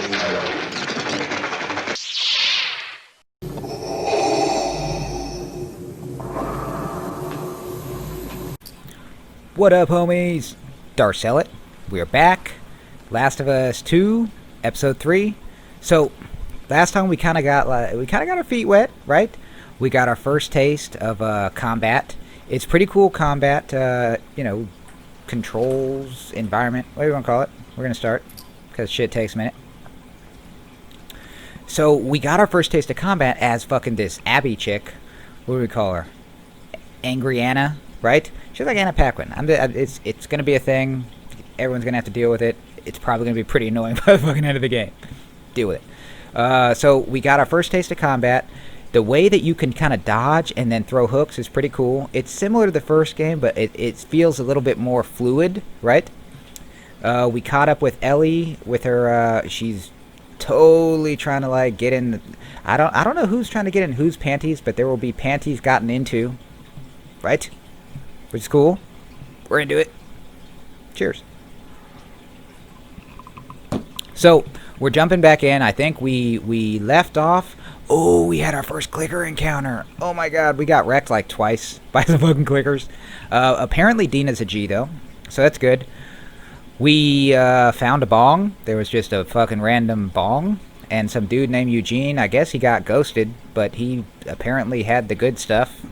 What up, homies? Darth Zellett. We're back. Last of Us 2, Episode 3. So, last time we kind of got our feet wet, right? We got our first taste of combat. It's pretty cool combat. Controls, environment, whatever you want to call it. We're gonna start because shit takes a minute. So we got our first taste of combat as fucking this Abby chick. What do we call her? Angry Anna, right? She's like Anna Paquin. It's gonna be a thing. Everyone's gonna have to deal with it. It's probably gonna be pretty annoying by the fucking end of the game. Deal with it. So we got our first taste of combat. The way that you can kind of dodge and then throw hooks is pretty cool. It's similar to the first game, but it feels a little bit more fluid, right? We caught up with Ellie with her. She's totally trying to like get in. I don't know who's trying to get in whose panties, but there will be panties gotten into, right? Which is cool. We're into it. Cheers. So we're jumping back in. I think we left off. Oh, we had our first clicker encounter. Oh my god, we got wrecked like twice by the fucking clickers. Apparently Dina's a G though, so that's good. We found a bong. There was just a fucking random bong. And some dude named Eugene, I guess he got ghosted, but he apparently had the good stuff.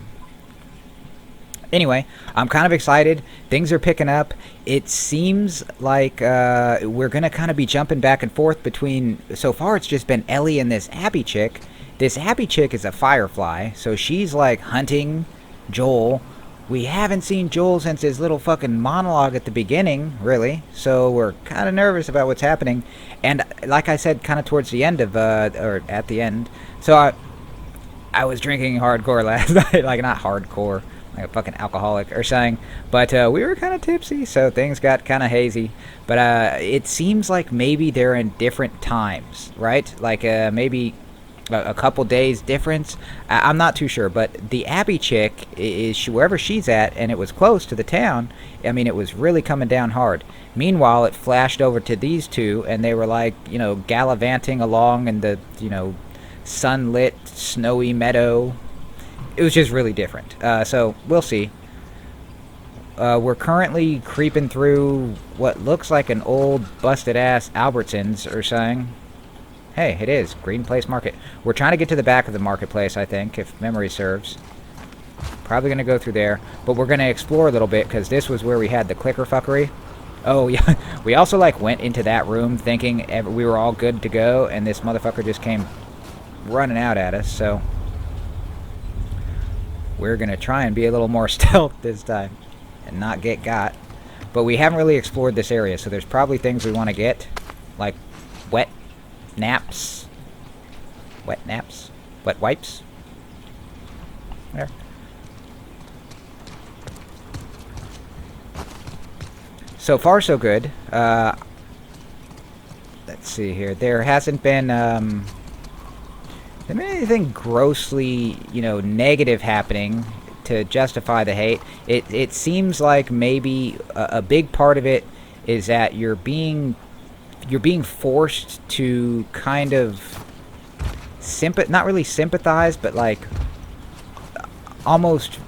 Anyway, I'm kind of excited. Things are picking up. It seems like we're going to kind of be jumping back and forth between... So far, it's just been Ellie and this Abby chick. This Abby chick is a firefly, so she's like hunting Joel. We haven't seen Joel since his little fucking monologue at the beginning, really. So we're kind of nervous about what's happening. And like I said, kind of towards the end of... or at the end. So I was drinking hardcore last night. Like, not hardcore. Like a fucking alcoholic or something. But we were kind of tipsy, so things got kind of hazy. But it seems like maybe they're in different times, right? Like maybe a couple days difference. I'm not too sure. But the Abby chick, is wherever she's at, and it was close to the town. I mean, it was really coming down hard. Meanwhile, it flashed over to these two, and they were like, gallivanting along in the, sunlit, snowy meadow. It was just really different. So, we'll see. We're currently creeping through what looks like an old, busted-ass Albertsons or something. Hey, it is. Green Place Market. We're trying to get to the back of the marketplace, I think, if memory serves. Probably going to go through there. But we're going to explore a little bit, because this was where we had the clicker fuckery. Oh, yeah. We also, went into that room thinking we were all good to go, and this motherfucker just came running out at us, so... We're going to try and be a little more stealth this time and not get got. But we haven't really explored this area, so there's probably things we want to get, like wet naps. Wet naps? Wet wipes? There. So far, so good. Let's see here. There hasn't been... anything grossly, negative happening to justify the hate. It seems like maybe a big part of it is that you're being forced to kind of not really sympathize, but like almost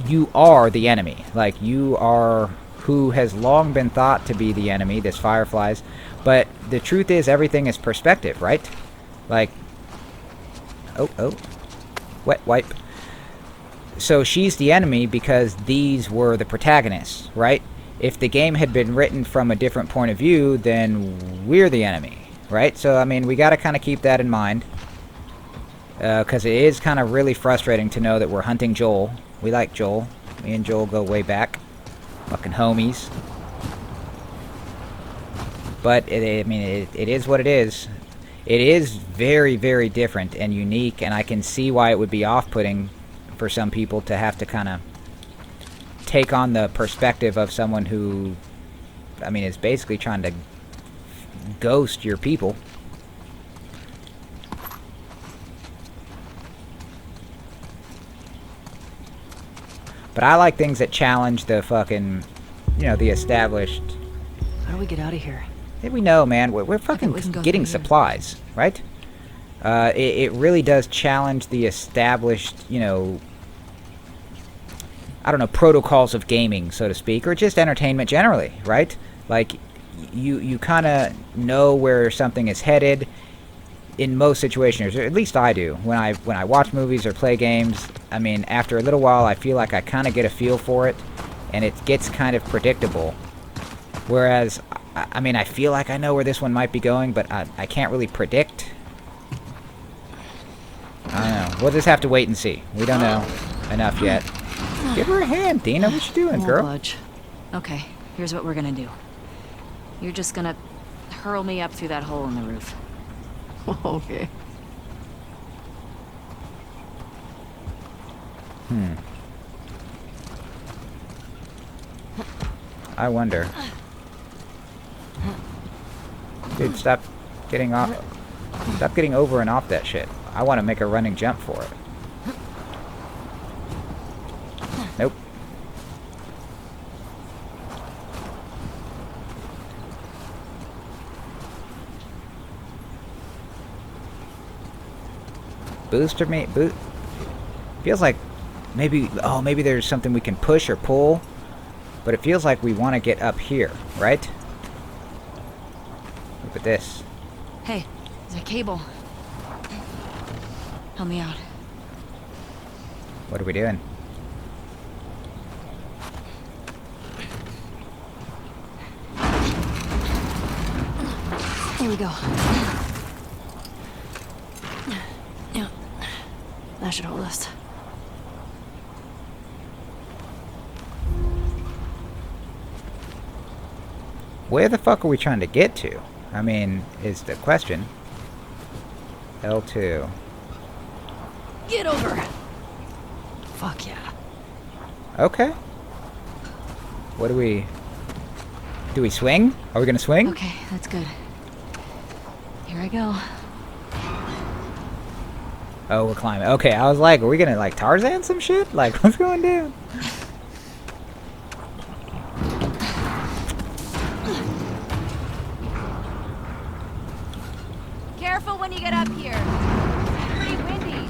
you are the enemy. Like you are who has long been thought to be the enemy, this Fireflies. But the truth is everything is perspective, right? Like Oh. Wet wipe. So she's the enemy because these were the protagonists, right? If the game had been written from a different point of view, then we're the enemy, right? So, I mean, we got to kind of keep that in mind. Because it is kind of really frustrating to know that we're hunting Joel. We like Joel. Me and Joel go way back. Fucking homies. But, it is what it is. It is very, very different and unique, and I can see why it would be off-putting for some people to have to kind of take on the perspective of someone who, is basically trying to ghost your people. But I like things that challenge the fucking, the established... How do we get out of here? We know, man. We're we fucking can go getting through here. supplies, right? It really does challenge the established, you know, I don't know, protocols of gaming, so to speak, or just entertainment generally, right? Like, you kind of know where something is headed in most situations, or at least I do. When I watch movies or play games, I mean, after a little while, I feel like I kind of get a feel for it, and it gets kind of predictable. Whereas, I mean, I feel like I know where this one might be going, but I can't really predict. I don't know. We'll just have to wait and see. We don't know enough yet. Give her a hand, Dina. What you doing, Won't girl? budge. Okay, here's what we're gonna do. You're just gonna hurl me up through that hole in the roof. Okay. I wonder. Dude, stop getting off. Stop getting over and off that shit. I want to make a running jump for it. Nope. Booster me. Feels like maybe. Oh, maybe there's something we can push or pull. But it feels like we want to get up here, right? Look at this. Hey, there's a cable. Help me out. What are we doing? Here we go. Yeah. That should hold us. Where the fuck are we trying to get to? I mean, is the question. L2. Get over. Fuck yeah. Okay. What do we... Do we swing? Are we gonna swing? Okay, that's good. Here I go. Oh, we're climbing. Okay, I was like, are we gonna, like, Tarzan some shit? Like, what's going down? Careful when you get up here. It's pretty windy.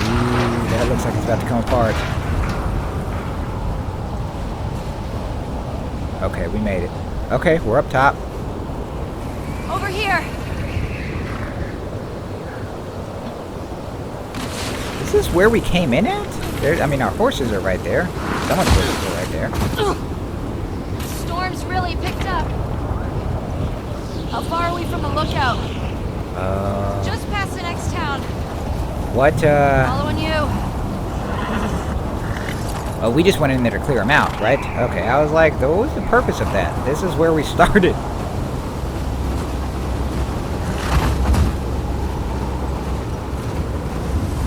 Ooh, that looks like it's about to come apart. Okay, we made it. Okay, we're up top. Over here. Is this where we came in at? There, I mean, our horses are right there. Someone's horses are right there. Storm's really picked up. How far are we from the lookout? Just past the next town. What, Following you. Oh, we just went in there to clear them out, right? Okay, I was like, what was the purpose of that? This is where we started.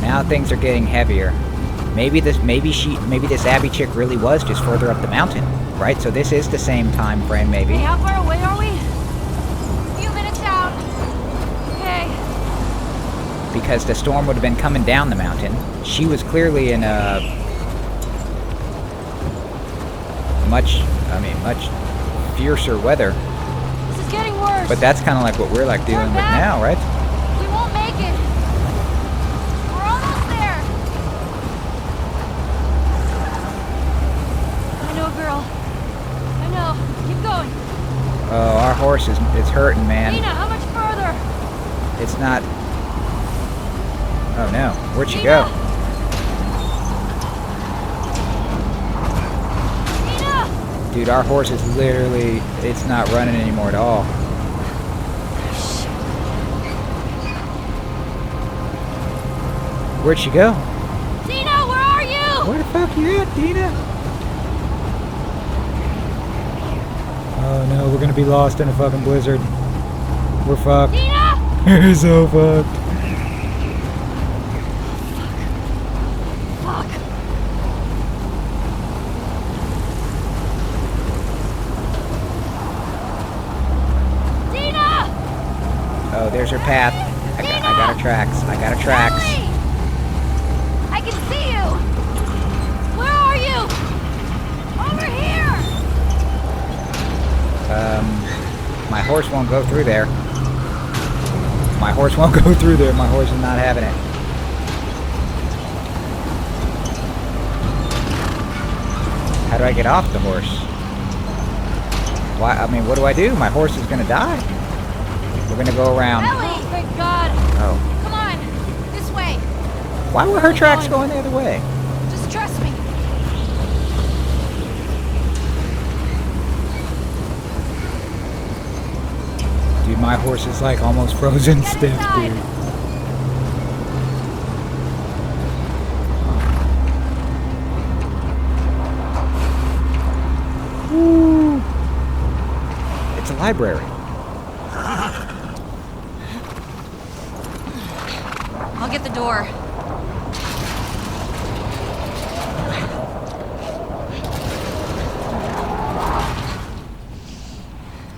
Now things are getting heavier. Maybe this Abby chick really was just further up the mountain, right? So this is the same time frame, maybe. Hey, how far away are we? A few minutes out. Okay. Because the storm would have been coming down the mountain. She was clearly in a much fiercer weather. This is getting worse. But that's kind of like what we're like dealing with back. now, right? We won't make it. We're almost there. I know, girl. I know. Keep going. Oh, our horse is hurting, man. Nina, how much further? It's not... Oh no, where'd she Nina! go? Nina! Dude, our horse is literally... It's not running anymore at all. Where'd she go? Nina, where are you? Where the fuck you at, Dina? Oh no, we're gonna be lost in a fucking blizzard. We're fucked. Nina! We're so fucked. Fuck. Nina! Oh, there's her path. I got her tracks. I got her tracks. Ellie! I can see you. Where are you? Over here. My horse won't go through there. My horse won't go through there. My horse is not having it. How do I get off the horse? Why? I mean, what do I do? My horse is gonna die. We're gonna go around. Ellie! Thank God! Oh. Come on! This way! Why were her tracks going the other way? Just trust me. Dude, my horse is like almost frozen Get stiff, inside. dude. Woo. It's a library. I'll get the door.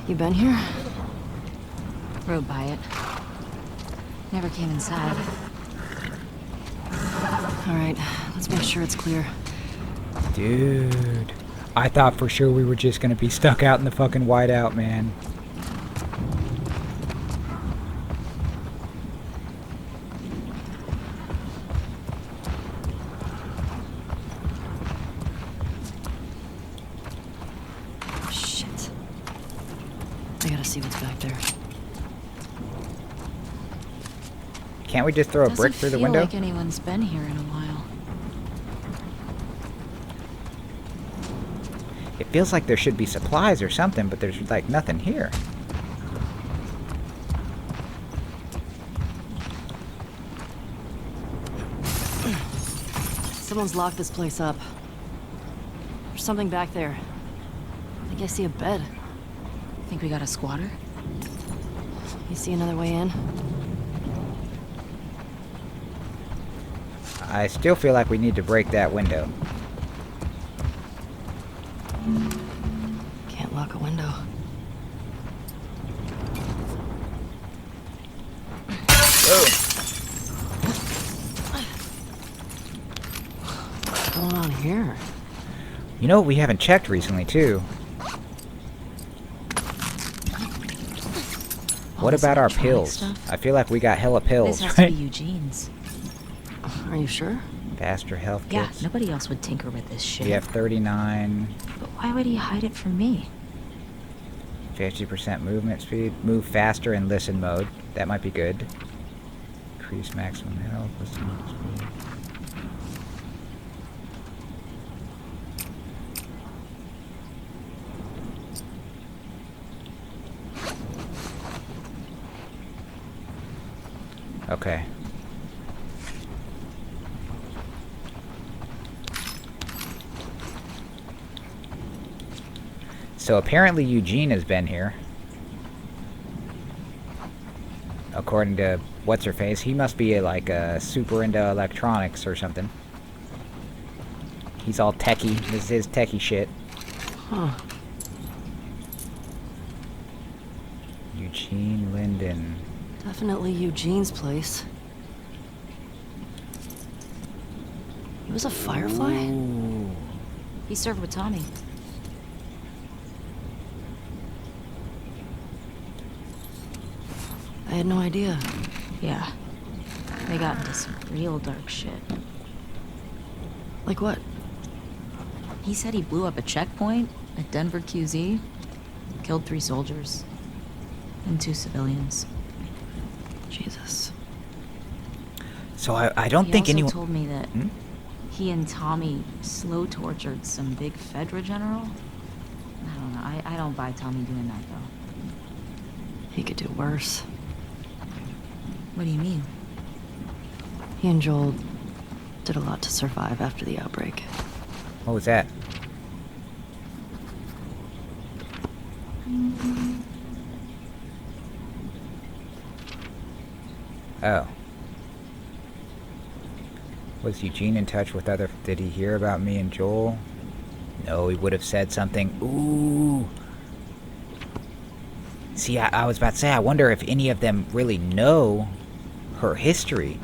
You been here? Rode by it. Never came inside. Alright, let's make sure it's clear. Dude. I thought for sure we were just gonna be stuck out in the fucking whiteout, man. Shit. I gotta see what's back there. Can't we just throw a brick through the window? Doesn't feel like anyone's been here in a while. It feels like there should be supplies or something, but there's like nothing here. Someone's locked this place up. There's something back there. I think I see a bed. Think we got a squatter? You see another way in? I still feel like we need to break that window. Can't lock a window. Whoa. What's going on here? You know what we haven't checked recently, too? What about our electronic pills? stuff? I feel like we got hella pills, This has to right? be Eugene's. Are you sure? Faster health Yeah, kits. nobody else would tinker with this shit. We have 39, But why would he hide it from me? 50% movement speed. Move faster in listen mode. That might be good. Increase maximum health. Listen speed. Okay. So apparently Eugene has been here. According to what's her face, he must be like super into electronics or something. He's all techie. This is his techie shit. Huh. Eugene Linden. Definitely Eugene's place. He was a firefly? Ooh. He served with Tommy. I had no idea. Yeah. They got into some real dark shit. Like what? He said he blew up a checkpoint at Denver QZ, killed 3 soldiers, and 2 civilians. Jesus. So I don't He think also anyone. told me that Hmm? he and Tommy slow tortured some big Fedra general. I don't know. I don't buy Tommy doing that though. He could do worse. What do you mean? He and Joel did a lot to survive after the outbreak. What was that? Oh. Was Eugene in touch with other... Did he hear about me and Joel? No, he would have said something. Ooh. See, I was about to say, I wonder if any of them really know her history.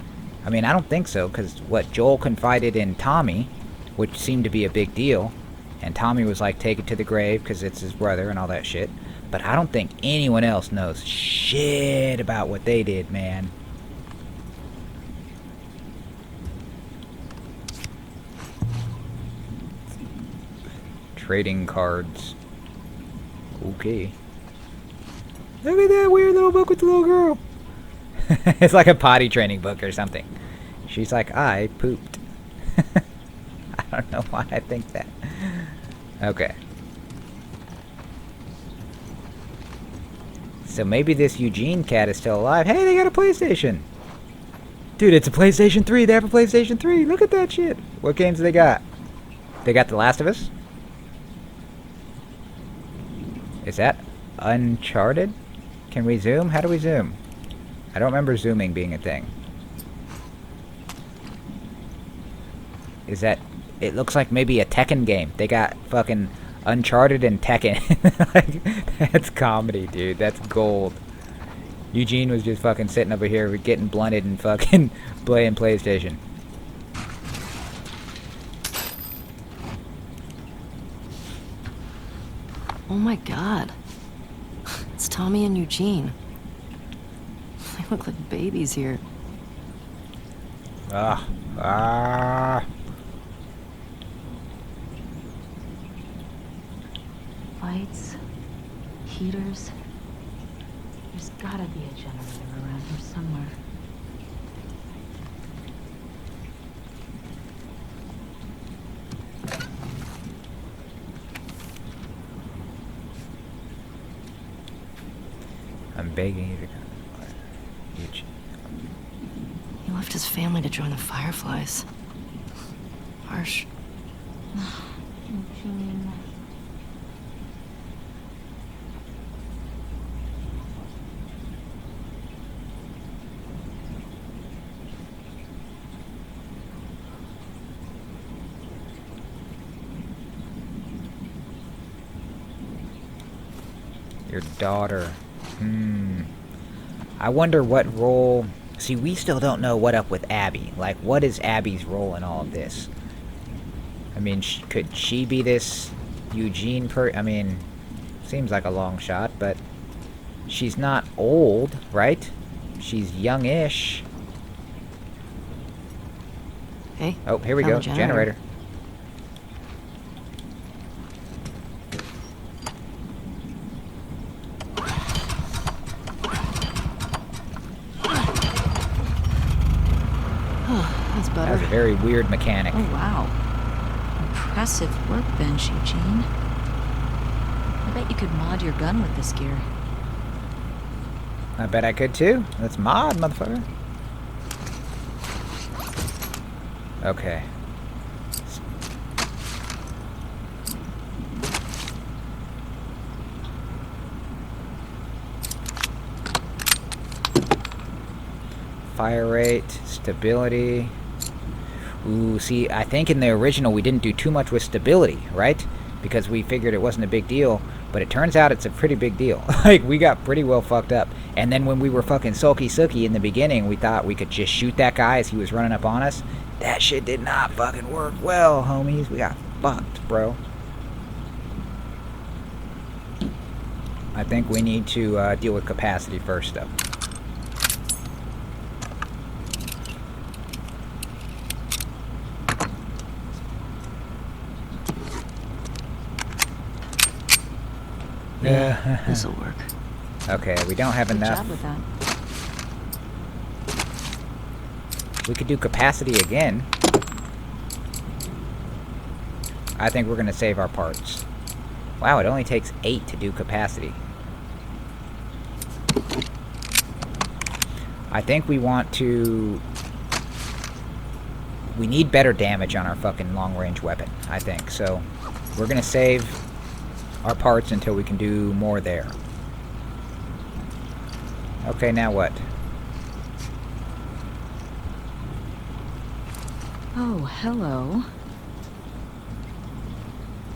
I mean, I don't think so, because what Joel confided in Tommy, which seemed to be a big deal, And Tommy was like, take it to the grave because it's his brother and all that shit. But I don't think anyone else knows shit about what they did, man. Trading cards. Okay. Look at that weird little book with the little girl. It's like a potty training book or something. She's like, I pooped. I don't know why I think that. Okay. So maybe this Eugene cat is still alive. Hey, they got a PlayStation. Dude, it's a PlayStation 3. They have a PlayStation 3. Look at that shit. What games do they got? They got The Last of Us? Is that Uncharted? Can we zoom? How do we zoom? I don't remember zooming being a thing. Is that... It looks like maybe a Tekken game. They got fucking Uncharted and Tekken. Like, that's comedy, dude. That's gold. Eugene was just fucking sitting over here getting blunted and fucking playing PlayStation. Oh my god. It's Tommy and Eugene. They look like babies here. Lights, heaters. There's gotta be a generator around here somewhere. I'm begging you to come. He left his family to join the Fireflies. Harsh. Eugene. Your daughter. I wonder what role... See, we still don't know what up with Abby. Like, what is Abby's role in all of this? I mean, could she be this Eugene I mean, seems like a long shot, but she's not old, right? She's youngish. Hey. Oh, here we found go. the generator. That's better. That was a very weird mechanic. Oh, wow. Impressive workbench, Eugene. I bet you could mod your gun with this gear. I bet I could too. Let's mod, motherfucker. Okay. Fire rate, stability. Ooh, see, I think in the original we didn't do too much with stability, right? Because we figured it wasn't a big deal, but it turns out it's a pretty big deal. Like, we got pretty well fucked up. And then when we were fucking sulky sooky in the beginning, we thought we could just shoot that guy as he was running up on us. That shit did not fucking work well, homies. We got fucked, bro. I think we need to deal with capacity first, though. Yeah, this'll work. Okay, we don't have Good enough. job with that. We could do capacity again. I think we're going to save our parts. Wow, it only takes 8 to do capacity. I think we want to... We need better damage on our fucking long-range weapon, I think. So, we're going to save our parts until we can do more there. Okay, now what? Oh, hello.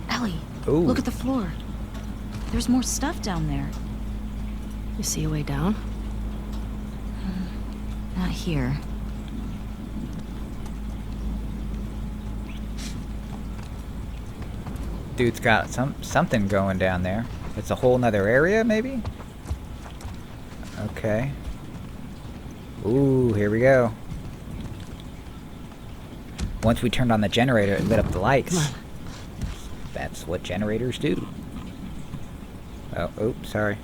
Ellie, Ooh. look at the floor. There's more stuff down there. You see a way down? Not here. Dude's got something going down there. It's a whole nother area, maybe? Okay. Ooh, here we go. Once we turned on the generator, it lit up the lights. Come on. That's what generators do. Oh, oops, sorry.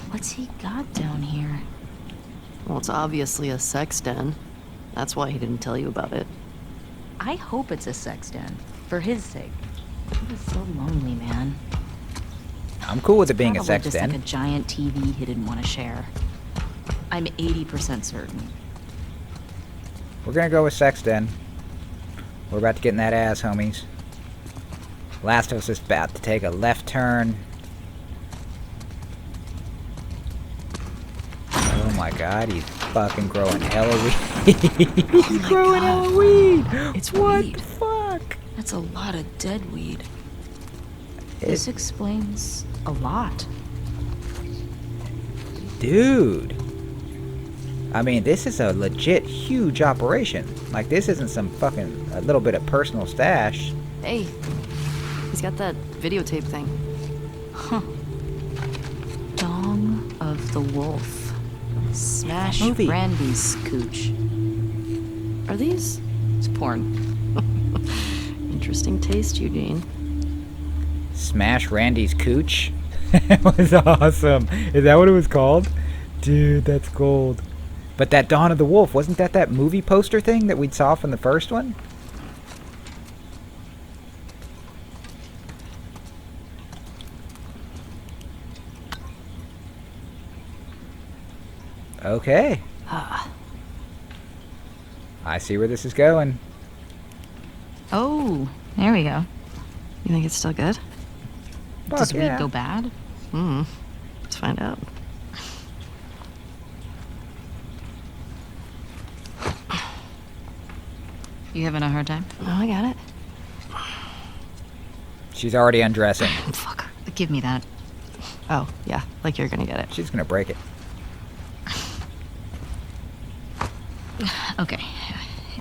What's he got down here? Well, it's obviously a sex den. That's why he didn't tell you about it. I hope it's a sex den. For his sake. He was so lonely, man. I'm cool with it being a Probably sex just den. like a giant TV he didn't want to share. I'm 80% certain. We're gonna go with sex den. We're about to get in that ass, homies. Last of Us is about to take a left turn. Oh my god, he's fucking growing hella weed. He's growing hella weed! It's what weed. the fuck? That's a lot of dead weed. This explains a lot. Dude. I mean, this is a legit huge operation. Like, this isn't some fucking a little bit of personal stash. Hey, he's got that videotape thing. Huh. Dong of the Wolf. Smash Movie. Randy's cooch. Are these? It's porn. Interesting taste, Eugene. Smash Randy's Cooch? That was awesome. Is that what it was called? Dude, that's gold. But that Dawn of the Wolf, wasn't that movie poster thing that we saw from the first one? Okay. I see where this is going. Oh, there we go. You think it's still good? Does Fuck weed yeah. go bad? Let's find out. You having a hard time? Oh, I got it. She's already undressing. Fuck. Give me that. Oh, yeah, like you're gonna get it. She's gonna break it. Okay.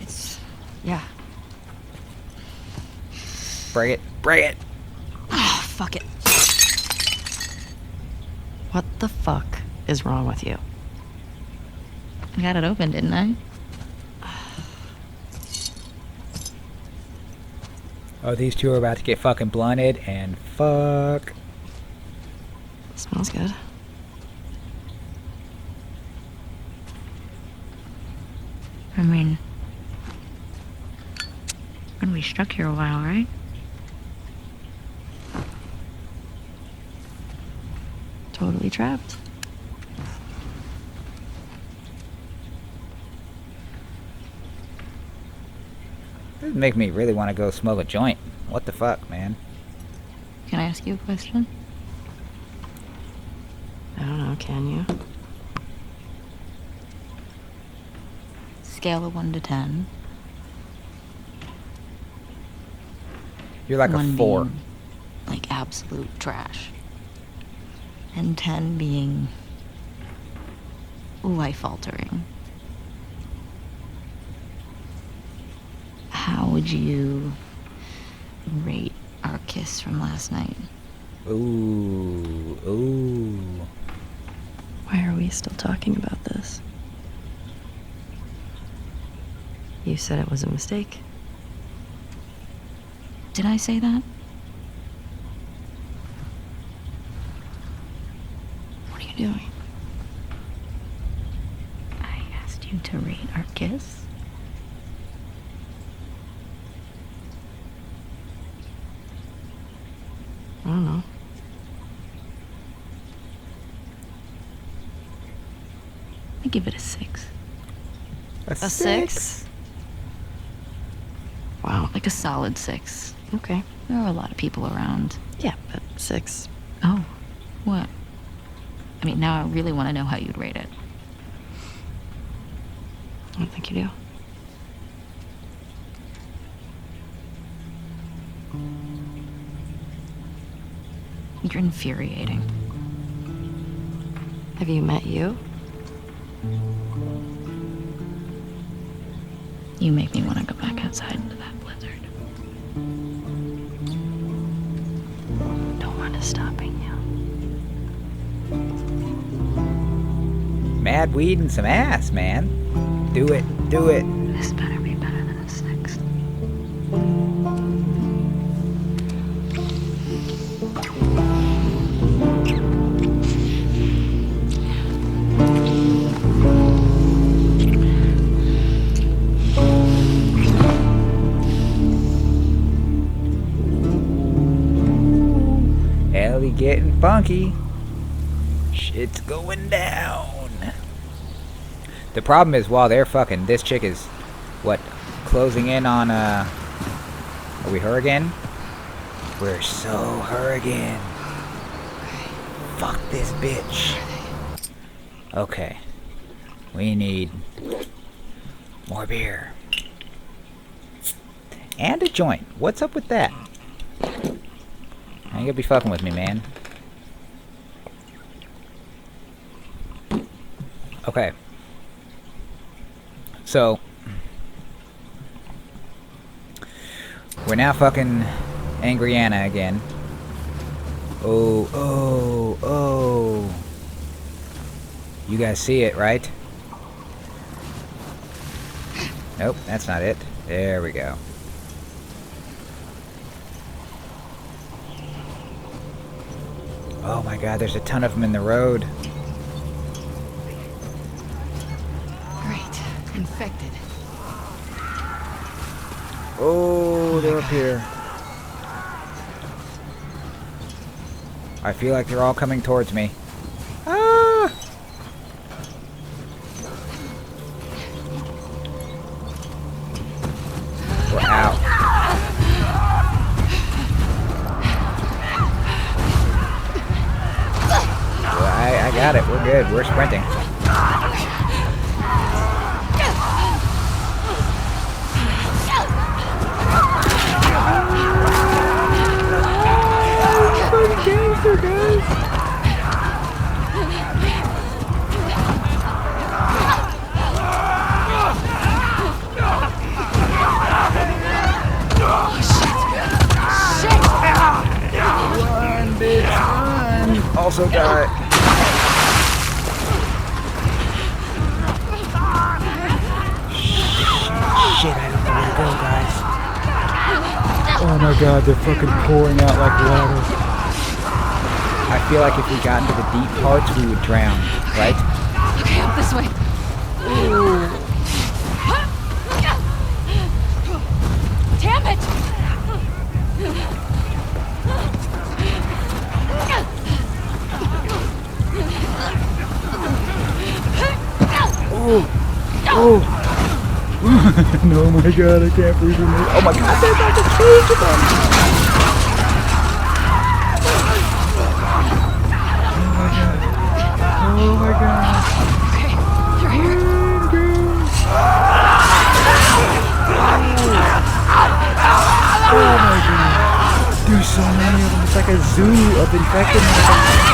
It's... Yeah. Break it. Break it. Oh, fuck it. What the fuck is wrong with you? I got it open, didn't I? Oh, these two are about to get fucking blunted and fuck. Smells good. I mean... Gonna be stuck here a while, right? Totally trapped. This would make me really want to go smoke a joint. What the fuck, man? Can I ask you a question? I don't know, can you? Scale of 1 to 10. You're like a 1 4. being, like, absolute trash. And 10 being... life-altering. How would you rate our kiss from last night? Ooh, ooh. Why are we still talking about this? You said it was a mistake. Did I say that? What are you doing? I asked you to rate our kiss. I don't know. I give it a 6. A 6? Wow. Like a solid 6. Okay. There are a lot of people around. Yeah, but 6. Oh, what? I mean, now I really want to know how you'd rate it. I don't think you do. You're infuriating. Have you met you? You make me want to go back outside into that blizzard. No one is stopping you. Mad weed and some ass, man. Do it. Do it. This better be better than it's next. Ellie getting funky. Shit's going down. The problem is, while they're fucking, this chick is, what, closing in on, are we her again? We're so her again. Fuck this bitch. Okay. We need more beer. And a joint. What's up with that? I ain't gonna be fucking with me, man. Okay. So, we're now fucking Angry Anna again. Oh, oh, oh. You guys see it, right? Nope, that's not it. There we go. Oh my god, there's a ton of them in the road. Great. Infected. Oh, they're up here. I feel like they're all coming towards me. Ah! We're out. I got it. We're good. We're sprinting. Gangster, guys. Run, bitch, run. Also die. Shit, I don't know where to go, guys. Oh my god, they're fucking pouring out like water. I feel like if we got into the deep parts, we would drown, right? Okay, up this way. Ooh. Damn it! Oh! Oh! No, my god, I can't breathe in this. Oh my god, they're about to change them! Oh my god. Okay, you're here. Oh my god. There's so many of them. It's like a zoo of infected motherfuckers.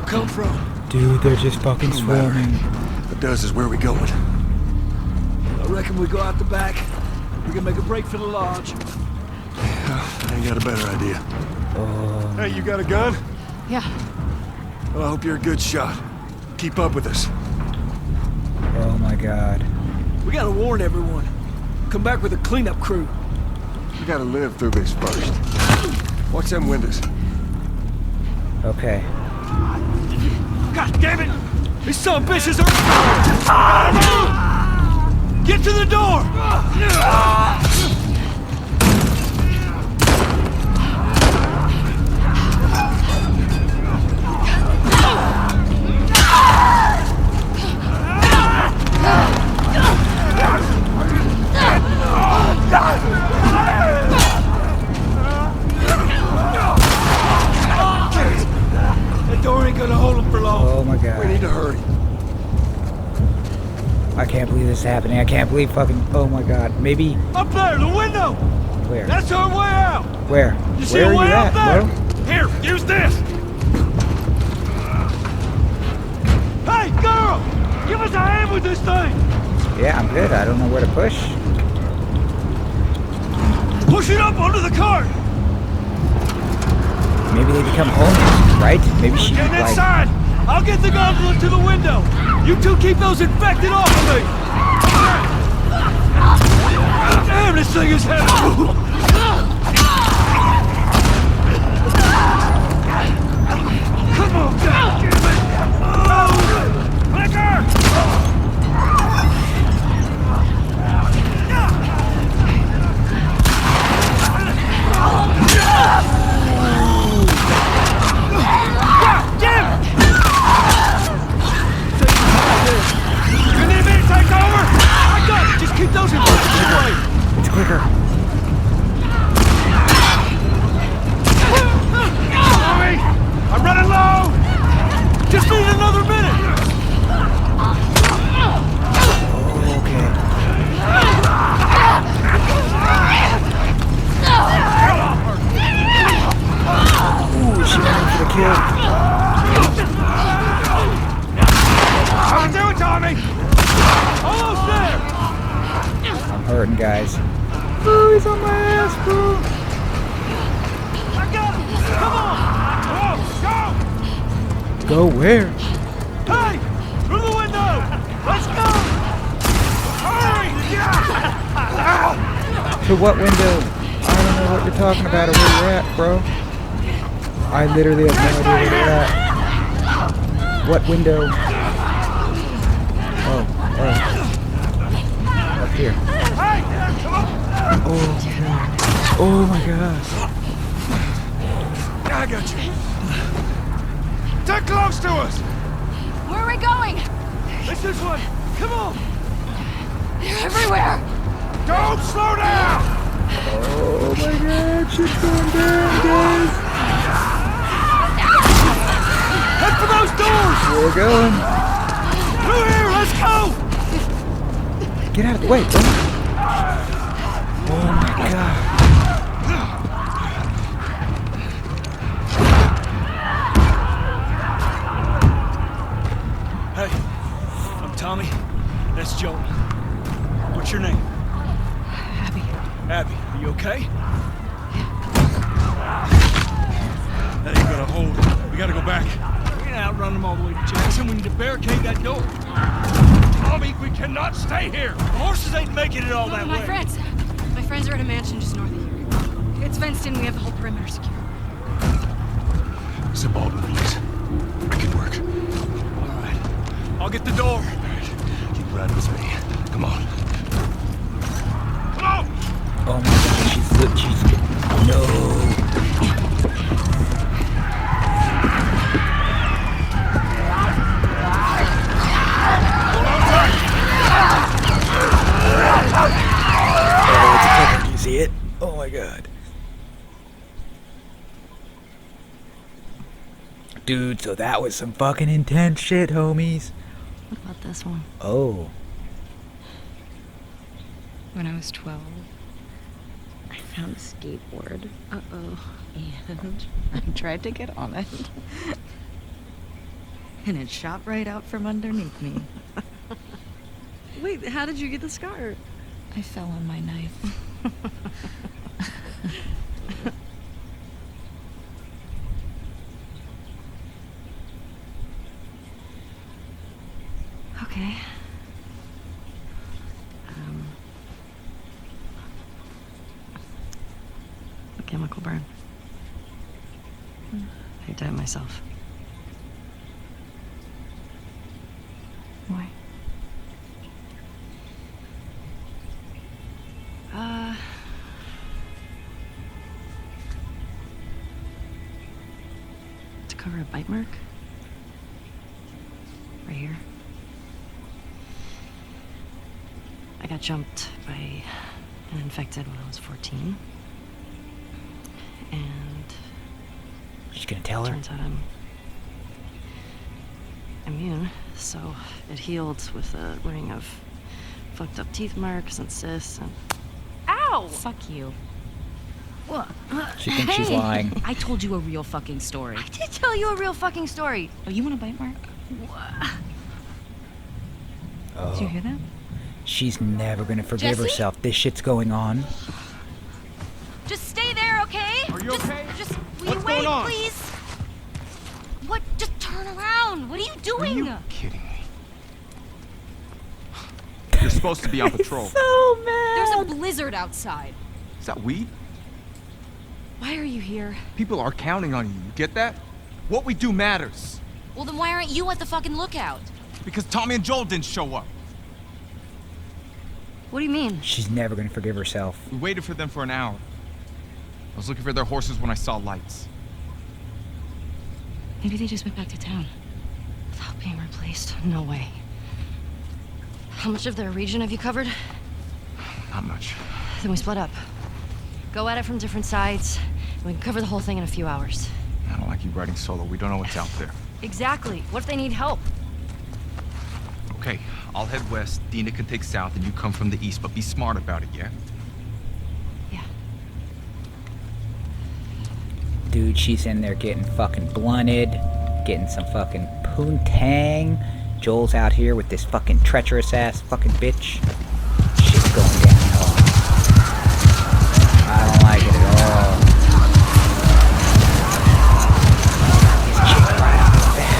Come from? Dude, they're just fucking swarming. What does is where we going? I reckon we go out the back. We can make a break for the lodge. I ain't got a better idea. Hey, you got a gun? Yeah. Well, I hope you're a good shot. Keep up with us. Oh my god. We gotta warn everyone. Come back with a cleanup crew. We gotta live through this first. Watch them windows. Okay. God damn it! These son of bitches are... Gotta move! Get to the door! That door ain't gonna hold him for long. Oh my god. We need to hurry. I can't believe this is happening. I can't believe fucking... Oh my god. Maybe... Up there, the window! Where? That's our way out! Where? You see Where a are way you out at, there? bro? Here, use this! Hey, girl! Give us a hand with this thing! Yeah, I'm good. I don't know where to push. Push it up onto the cart! Maybe they become homies, right? Maybe she, Get like... inside! I'll get the gondola to the window! You two keep those infected off of me! Damn, this thing is heavy! Come on, goddammit! Oh! Clicker! You need me to take over? I got it! Just keep those infected away! It's quicker. Sorry! I'm running low! Just need another minute! Okay. Ooh, she went in for the kill. How you doing, Tommy? Almost there! I'm hurting, guys. Oh, he's on my ass, bro. I got him! Come on! Go! Go where? Hey! Through the window! Let's go! Hurry! To what window? I don't know what you're talking about or where you're at, bro. I literally have no idea where you're at. What window? Oh. Up here. Hey! Come on! Oh, God. Oh, my God. I got you. Get close to us! Where are we going? It's this one! Come on! They're everywhere. Don't slow down! Oh, my God. Shit's going down, guys. Head for those doors! We're going. Through here, let's go! Get out of the way, bro. Oh, my God. Hey, I'm Tommy. That's Joel. What's your name? Abby. Abby, are you okay? That ain't gonna hold. We gotta go back. We can't outrun them all the way to Jackson. We need to barricade that door. Tommy, we cannot stay here. The horses ain't making it all that My way. friends are at a mansion just north of here. It's fenced in. We have the whole perimeter secure. Zip Baldwin, please. I can work. All right. I'll get the door. All right. Keep riding with me. Come on. Come on! Oh, my God. She's... No. Oh, you see it? Oh my God. Dude, so that was some fucking intense shit, homies. What about this one? Oh. When I was 12, I found a skateboard. Uh-oh. And I tried to get on it. And it shot right out from underneath me. Wait, how did you get the scar? I fell on my knife. Okay. A chemical burn. myself. Why? To cover a bite mark. Right here. I got jumped by an infected when I was 14. And She's gonna tell her. turns out I'm immune, so it healed with a ring of fucked up teeth marks and cysts and... Ow! Fuck you. What? She thinks she's lying. I told you a real fucking story. I did tell you a real fucking story. Oh, you want a bite mark? Did you hear that? She's never gonna forgive Jesse? herself. This shit's going on. Just stay there, okay? Are you okay? Just will What's you wait, going on? please? What? Just turn around. What are you doing? Are you kidding me? You're supposed to be on patrol. So mad. There's a blizzard outside. Is that weed? Why are you here? People are counting on you. You get that? What we do matters. Well, then why aren't you at the fucking lookout? Because Tommy and Joel didn't show up. What do you mean? She's never gonna forgive herself. We waited for them for an hour. I was looking for their horses when I saw lights. Maybe they just went back to town. Without being replaced? No way. How much of their region have you covered? Not much. Then we split up. Go at it from different sides, and we can cover the whole thing in a few hours. I don't like you riding solo. We don't know what's out there. Exactly. What if they need help? Okay, I'll head west. Dina can take south, and you come from the east. But be smart about it, yeah? Yeah. Dude, she's in there getting fucking blunted, getting some fucking poontang. Joel's out here with this fucking treacherous ass fucking bitch. Shit's going downhill. I don't like it at all. This chick right off the bat.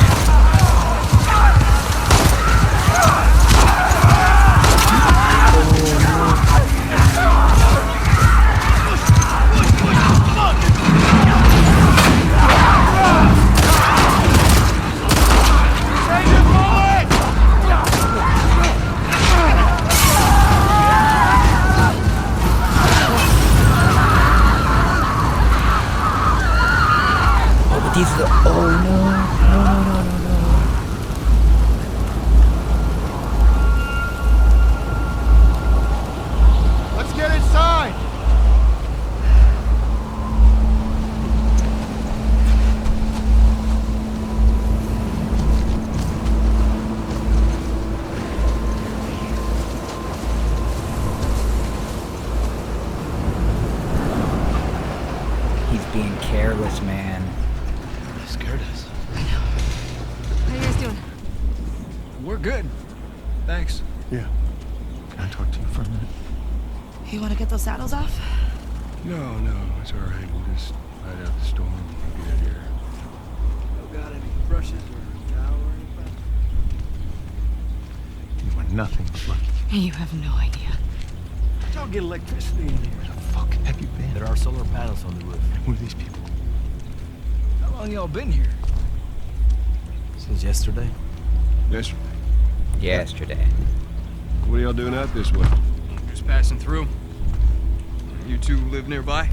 These are the, oh no, no. Let's get inside! He's being careless, man. Scared us. How you guys doing? We're good. Thanks. Yeah. Can I talk to you for a minute? You want to get those saddles off? No, it's all right. We'll just ride out the storm and get out of here. No got any brushes or towel or anything? You want nothing but lucky. You have no idea. Don't get electricity in here. Where the fuck have you been? There are solar panels on the roof. Who are these people? How long y'all been here? Since yesterday. Yesterday. What are y'all doing out this way? Just passing through. You two live nearby?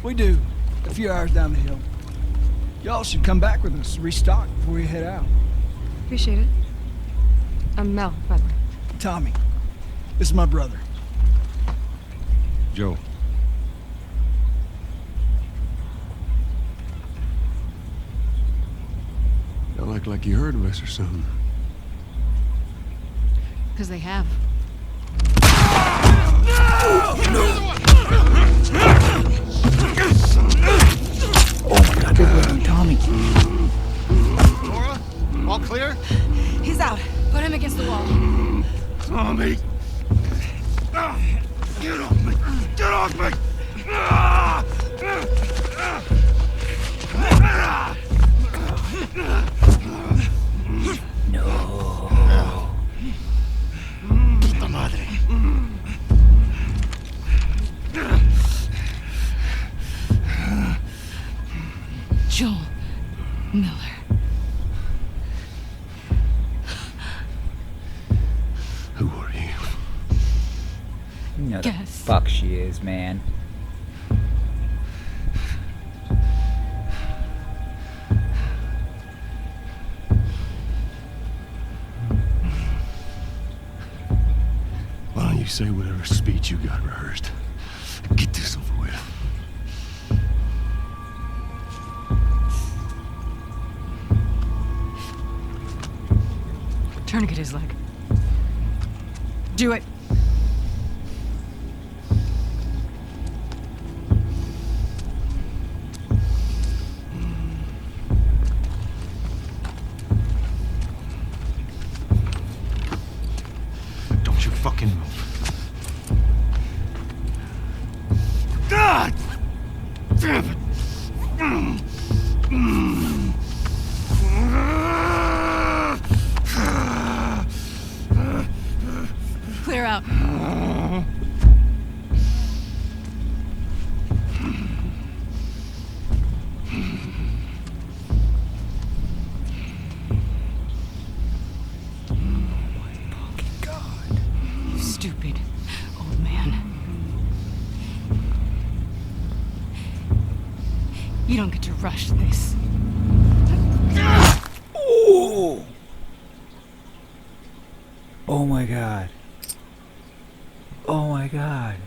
We do. A few hours down the hill. Y'all should come back with us, restock before you head out. Appreciate it. I'm Mel, by the way. Tommy, this is my brother. Joe. Y'all act like you heard of us or something. Because they have. Oh my god, big looking Tommy. Laura, all clear? He's out. Put him against the wall. Tommy! Get off me! Get off me! No. Puta madre. Joel. You know the Guess. fuck she is, man. Why don't you say whatever speech you got rehearsed? Get this over with. Tourniquet his leg. Do it. Don't you fucking move. God! Damn it! Clear out. You stupid old man. You don't get to rush this. Ooh. Oh my god. Oh my god.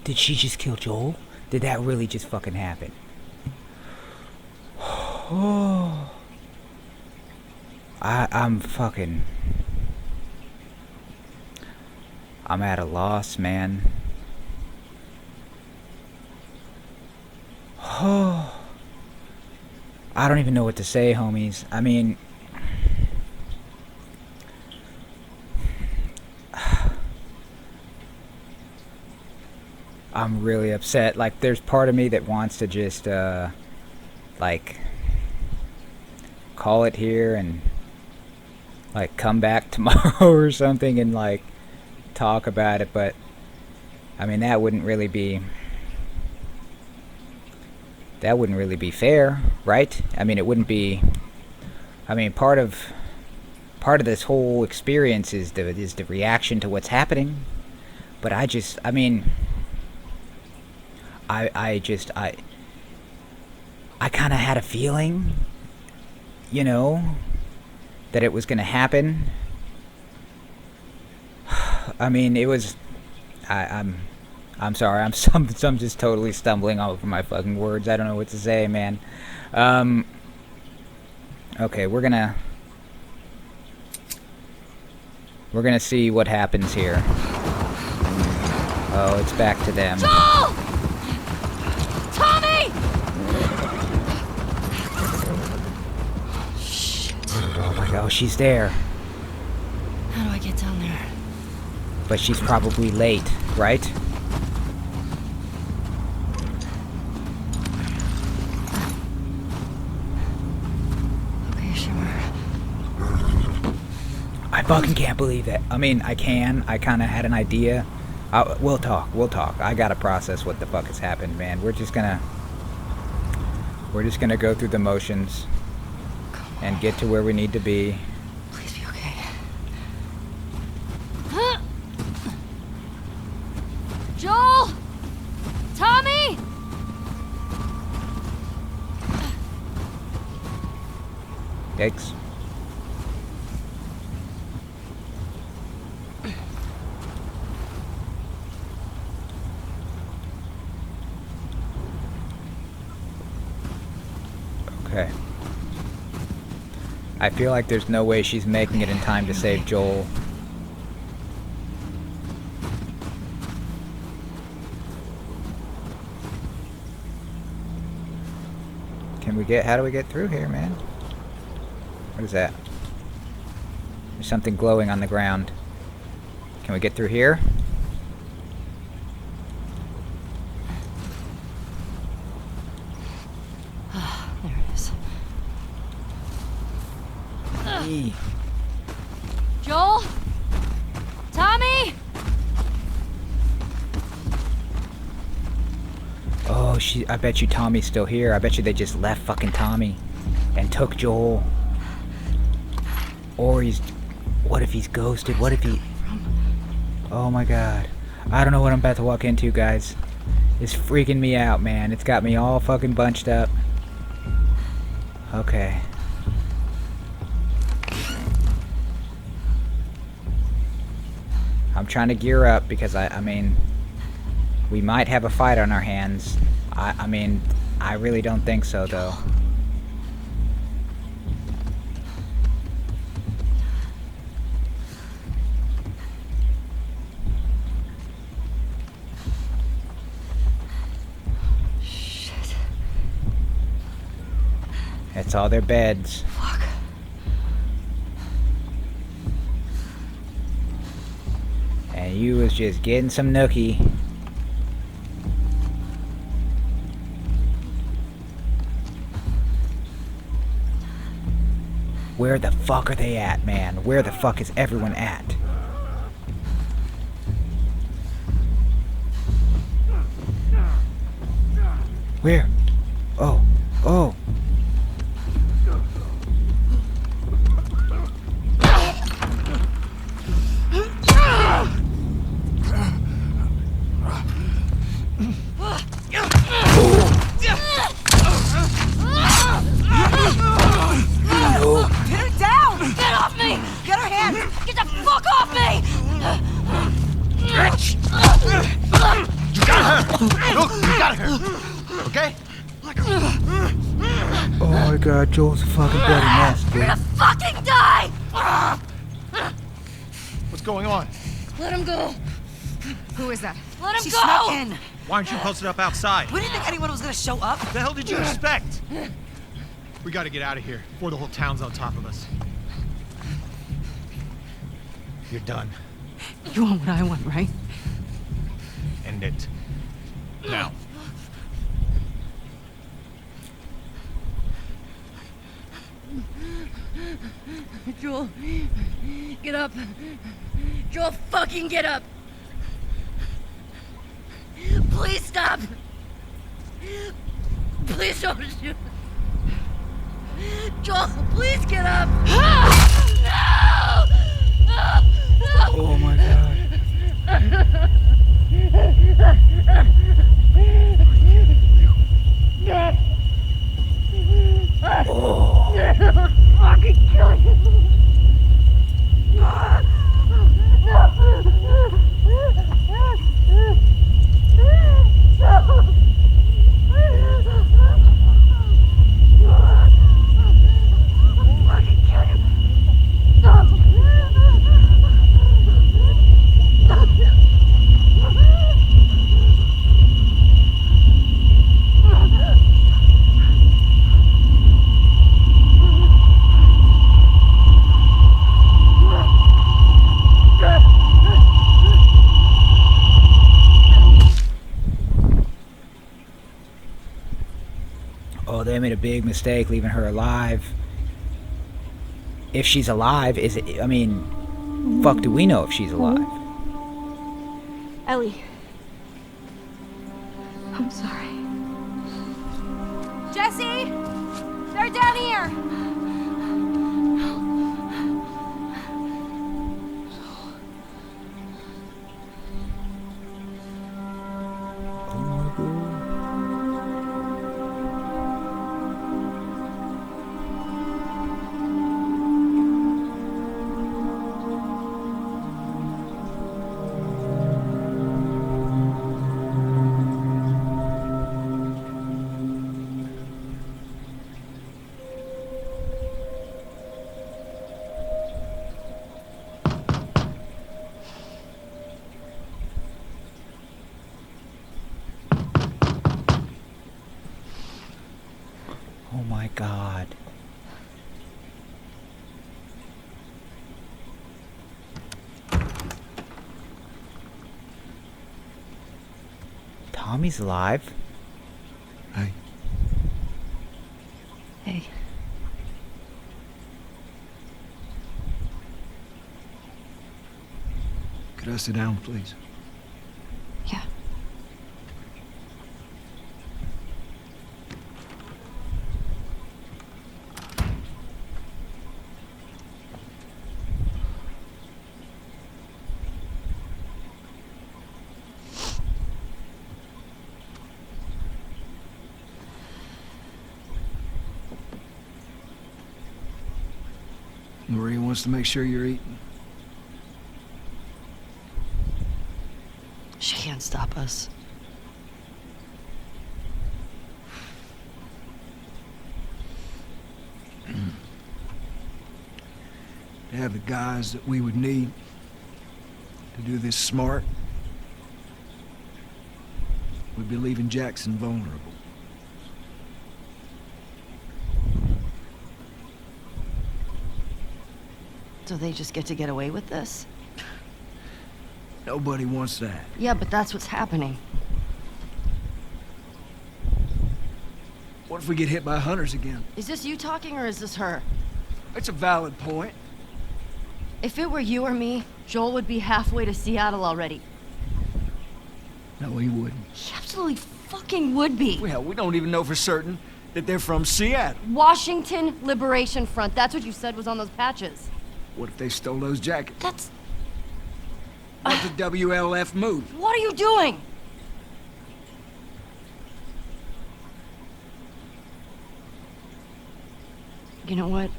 Did she just kill Joel? Did that really just fucking happen? Oh. I'm fucking... I'm at a loss, man. Oh. I don't even know what to say, homies. I mean... I'm really upset. Like, there's part of me that wants to just, like, call it here and, like, come back tomorrow or something and, like, talk about it. But, I mean, that wouldn't really be fair, right? I mean, it wouldn't be... I mean, part of this whole experience is the reaction to what's happening. But I mean... I kind of had a feeling, you know, that it was going to happen. I mean, it was... I'm sorry. I'm just totally stumbling over my fucking words. I don't know what to say, man. Okay, we're gonna see what happens here. Oh, it's back to them. Joel! Tommy! Oh my god, she's there. How do I get down there? But she's probably late, right? Okay, sure. I fucking can't believe it. I mean, I kind of had an idea. We'll talk. I gotta process what the fuck has happened, man. We're just gonna go through the motions and get to where we need to be. Please be okay. Joel! Tommy! Yikes. Okay. I feel like there's no way she's making it in time to save Joel. How do we get through here, man? What is that? There's something glowing on the ground. Can we get through here? There it is. Eee. Joel? Tommy? Oh, I bet you Tommy's still here. I bet you they just left fucking Tommy and took Joel. Or he's... What if he's ghosted? What if he... Oh my god. I don't know what I'm about to walk into, guys. It's freaking me out, man. It's got me all fucking bunched up. Okay. I'm trying to gear up because I mean, we might have a fight on our hands. I mean, I really don't think so, though. Shit. It's all their beds. Fuck. And you was just getting some nookie. Where the fuck are they at, man? Where the fuck is everyone at? Where? Oh. Oh. Pin her down! Get off me! Get her hands! Get the fuck off me! You got her! Look, you got her! Okay? Oh my god, Joel's a fucking bloody mess, You're dude. gonna fucking die! What's going on? Let him go. Who is that? Let him She go! snuck in. Why aren't you posted up outside? We didn't think anyone was gonna show up. What the hell did you expect? We gotta get out of here before the whole town's on top of us. You're done. You want what I want, right? End it. Now. Joel, get up. Joel, fucking get up. Please stop. Please don't shoot. Joel, please get up. No! Oh my god. Fucking kill you. Oh, they made a big mistake leaving her alive. If she's alive, is it... I mean, fuck do we know if she's alive? Ellie. I'm sorry. Jesse! They're down here! Oh my god. Oh my god. Tommy's alive? Hey, Hey. could I sit down, please? Yeah. Maria wants to make sure you're eating. She can't stop us. To have the guys that we would need to do this smart, we'd be leaving Jackson vulnerable. So they just get to get away with this? Nobody wants that. Yeah, but that's what's happening. What if we get hit by hunters again? Is this you talking or is this her? It's a valid point. If it were you or me, Joel would be halfway to Seattle already. No, he wouldn't. He absolutely fucking would be. Well, we don't even know for certain that they're from Seattle. Washington Liberation Front. That's what you said was on those patches. What if they stole those jackets? That's... What's the WLF move? What are you doing? You know what?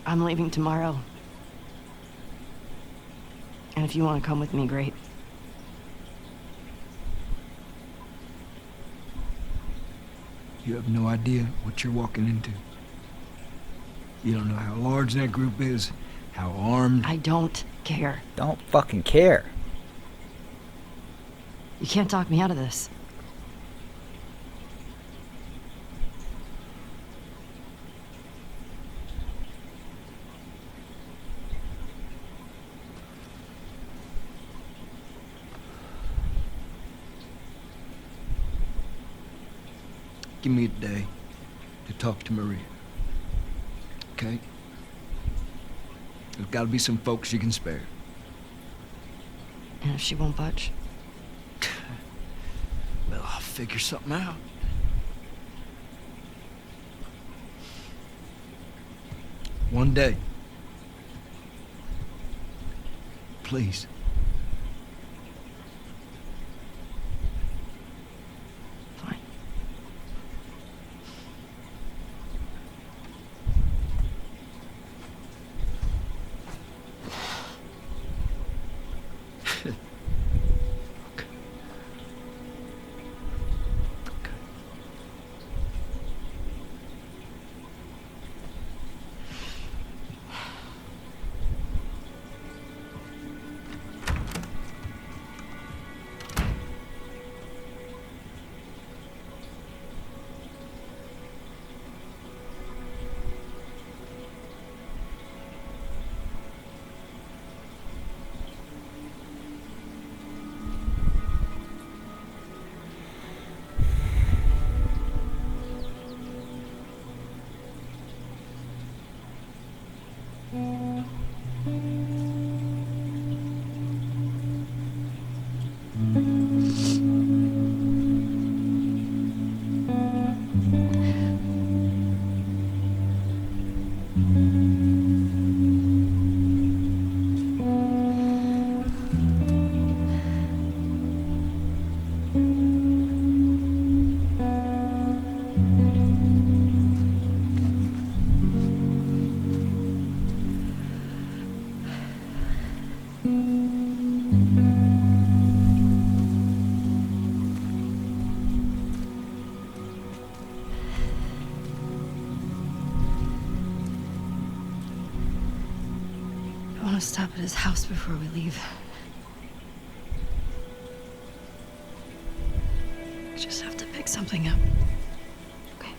I'm leaving tomorrow. And if you want to come with me, great. You have no idea what you're walking into. You don't know how large that group is, how armed. I don't care. Don't fucking care. You can't talk me out of this. Give me a day to talk to Maria. Okay? There's gotta be some folks you can spare. And if she won't budge? Well, I'll figure something out. One day. Please. Fine. I want to stop at his house before we leave. I just have to pick something up. Okay.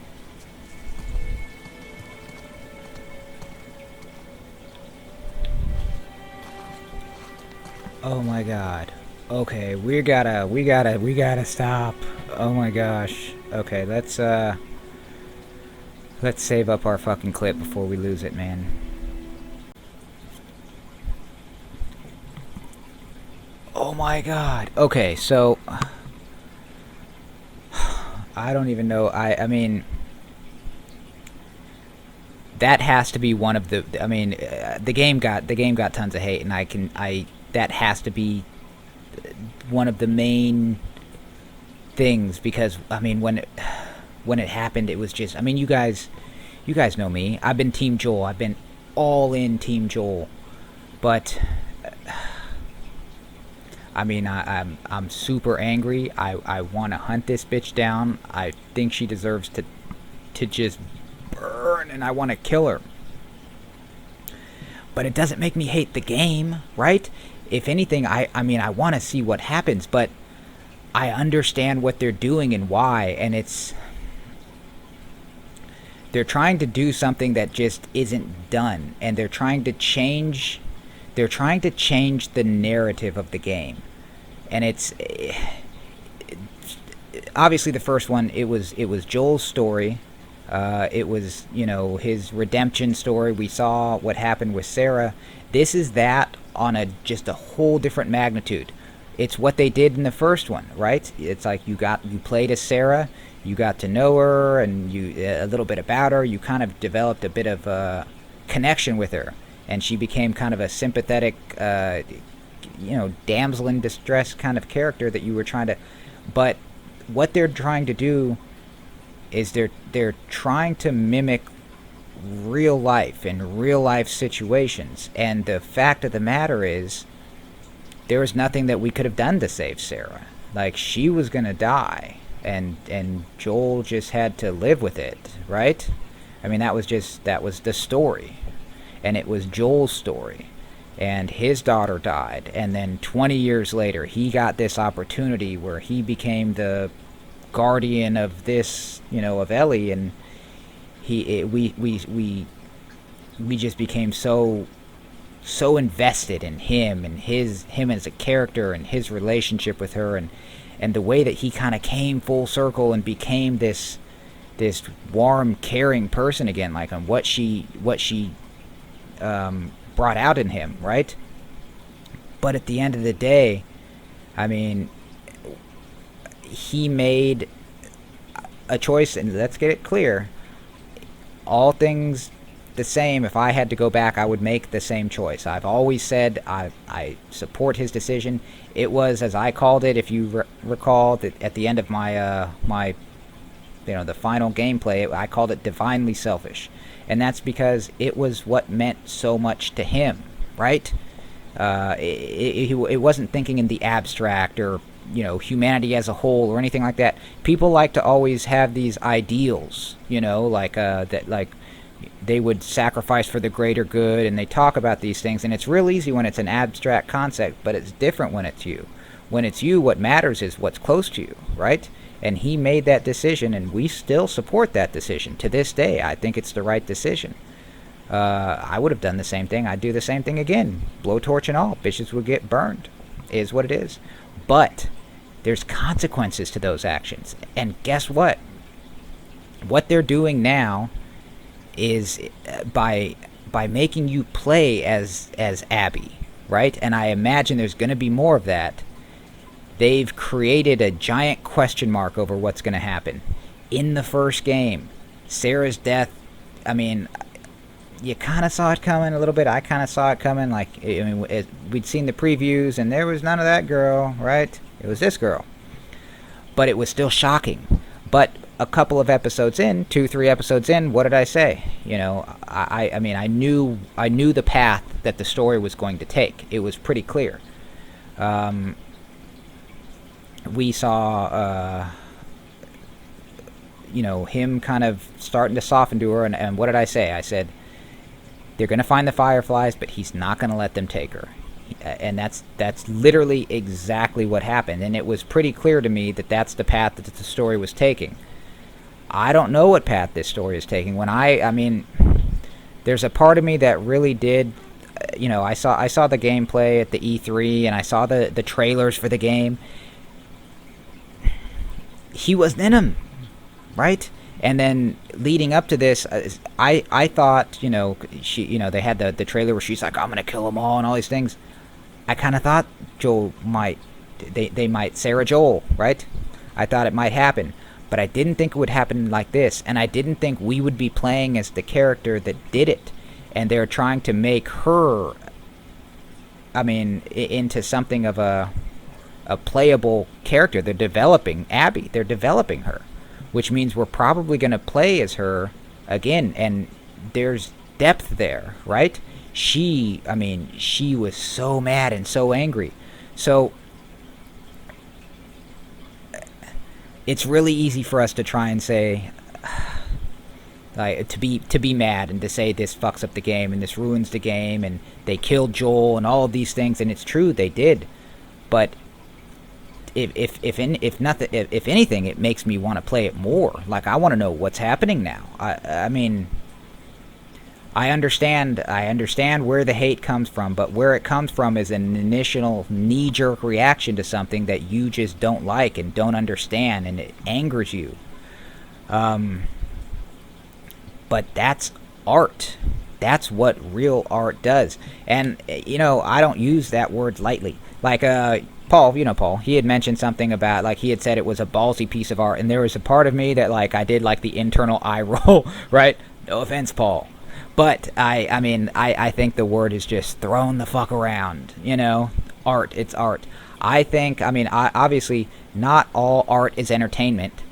Oh my god. Okay, we gotta stop. Oh my gosh. Okay, let's save up our fucking clip before we lose it, man. Oh my god. Okay, so I don't even know. I mean, that has to be one of the. I mean, the game got tons of hate, and that has to be one of the main things, because I mean, when it happened, it was just. I mean, you guys You guys know me. I've been Team Joel. I've been all in Team Joel. But I mean, I'm super angry. I want to hunt this bitch down. I think she deserves to just burn, and I want to kill her. But it doesn't make me hate the game, right? If anything, I mean, I want to see what happens, but I understand what they're doing and why, and they're trying to do something that just isn't done, and they're trying to change the narrative of the game. And it's obviously the first one, it was Joel's story. It was, you know, his redemption story. We saw what happened with Sarah. This is that on just a whole different magnitude. It's what they did in the first one, right? It's like you played as Sarah, you got to know her, and a little bit about her. You kind of developed a bit of a connection with her, and she became kind of a sympathetic, damsel in distress kind of character that you were trying to. But what they're trying to do is they're trying to mimic real life and real life situations, and the fact of the matter is there was nothing that we could have done to save Sarah. Like, she was gonna die, and Joel just had to live with it, right? I mean, that was the story, and it was Joel's story, and his daughter died, and then 20 years later he got this opportunity where he became the guardian of this, of Ellie, and we just became so invested in him and him as a character and his relationship with her, and the way that he kind of came full circle and became this warm, caring person again, like on what she brought out in him, right? But at the end of the day, I mean, he made a choice, and let's get it clear, all things the same, if I had to go back, I would make the same choice. I've always said I support his decision. It was, as I called it, if you recall, that at the end of my the final gameplay, I called it divinely selfish, and that's because it was what meant so much to him, right? It wasn't thinking in the abstract or humanity as a whole or anything like that. People like to always have these ideals, that they would sacrifice for the greater good, and they talk about these things, and it's real easy when it's an abstract concept, but it's different when it's you. When it's you, what matters is what's close to you, right? And he made that decision, and we still support that decision to this day. I think it's the right decision. I would have done the same thing. I'd do the same thing again. Blowtorch and all. Bitches would get burned. Is what it is. But there's consequences to those actions. And guess what? What they're doing now is by making you play as Abby, right? And I imagine there's going to be more of that. They've created a giant question mark over what's going to happen. In the first game, Sarah's death, I mean, you kind of saw it coming a little bit. I kind of saw it coming. We'd seen the previews, and there was none of that girl, right? It was this girl. But it was still shocking. But a couple of episodes in, 2-3 episodes in, what did I say? I knew the path that the story was going to take. It was pretty clear. We saw, him kind of starting to soften to her, and what did I say? I said, they're going to find the Fireflies, but he's not going to let them take her. And that's literally exactly what happened, and it was pretty clear to me that that's the path that the story was taking. I don't know what path this story is taking. There's a part of me that really did, I saw the gameplay at the E3, and I saw the trailers for the game. He wasn't in them, right? And then leading up to this, I thought, they had the trailer where she's like, I'm gonna kill them all and all these things. I kind of thought Joel they might Sarah Joel, right? I thought it might happen, but I didn't think it would happen like this, and I didn't think we would be playing as the character that did it. And they're trying to make her, into something of a playable character. They're developing Abby. They're developing her, which means we're probably going to play as her again, and there's depth there, right? She was so mad and so angry. So it's really easy for us to try and say, like, to be mad and to say this fucks up the game and this ruins the game and they killed Joel and all of these things, and it's true, they did. But if anything, it makes me want to play it more. Like, I want to know what's happening now. I mean, I understand where the hate comes from, but where it comes from is an initial knee-jerk reaction to something that you just don't like and don't understand, and it angers you. But that's art. That's what real art does. And, I don't use that word lightly. Like, Paul, Paul, he had mentioned something about, like, he had said it was a ballsy piece of art, and there was a part of me that, like, I did, like, the internal eye roll, right? No offense, Paul. But, I think the word is just thrown the fuck around, Art, it's art. I think, obviously, not all art is entertainment,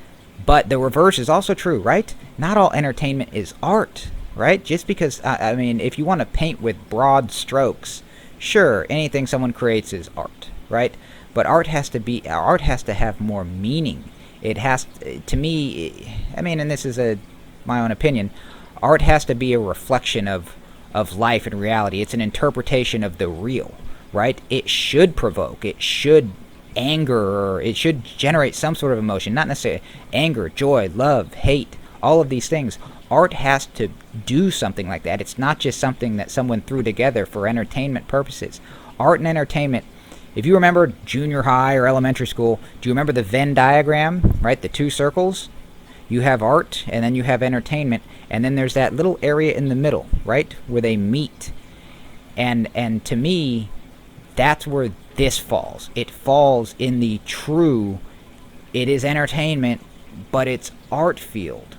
but the reverse is also true, right? Not all entertainment is art, right? Just because, if you want to paint with broad strokes, sure, anything someone creates is art, right? But art has to have more meaning. It has, to me, and this is my own opinion, art has to be a reflection of life and reality. It's an interpretation of the real, right? It should provoke, it should anger, or it should generate some sort of emotion, not necessarily anger, joy, love, hate, all of these things. Art has to do something like that. It's not just something that someone threw together for entertainment purposes. Art and entertainment, if you remember junior high or elementary school, do you remember the Venn diagram, right? The two circles? You have art, and then you have entertainment, and then there's that little area in the middle, right, where they meet. And to me, that's where this falls. It falls in the true, it is entertainment, but it's art field,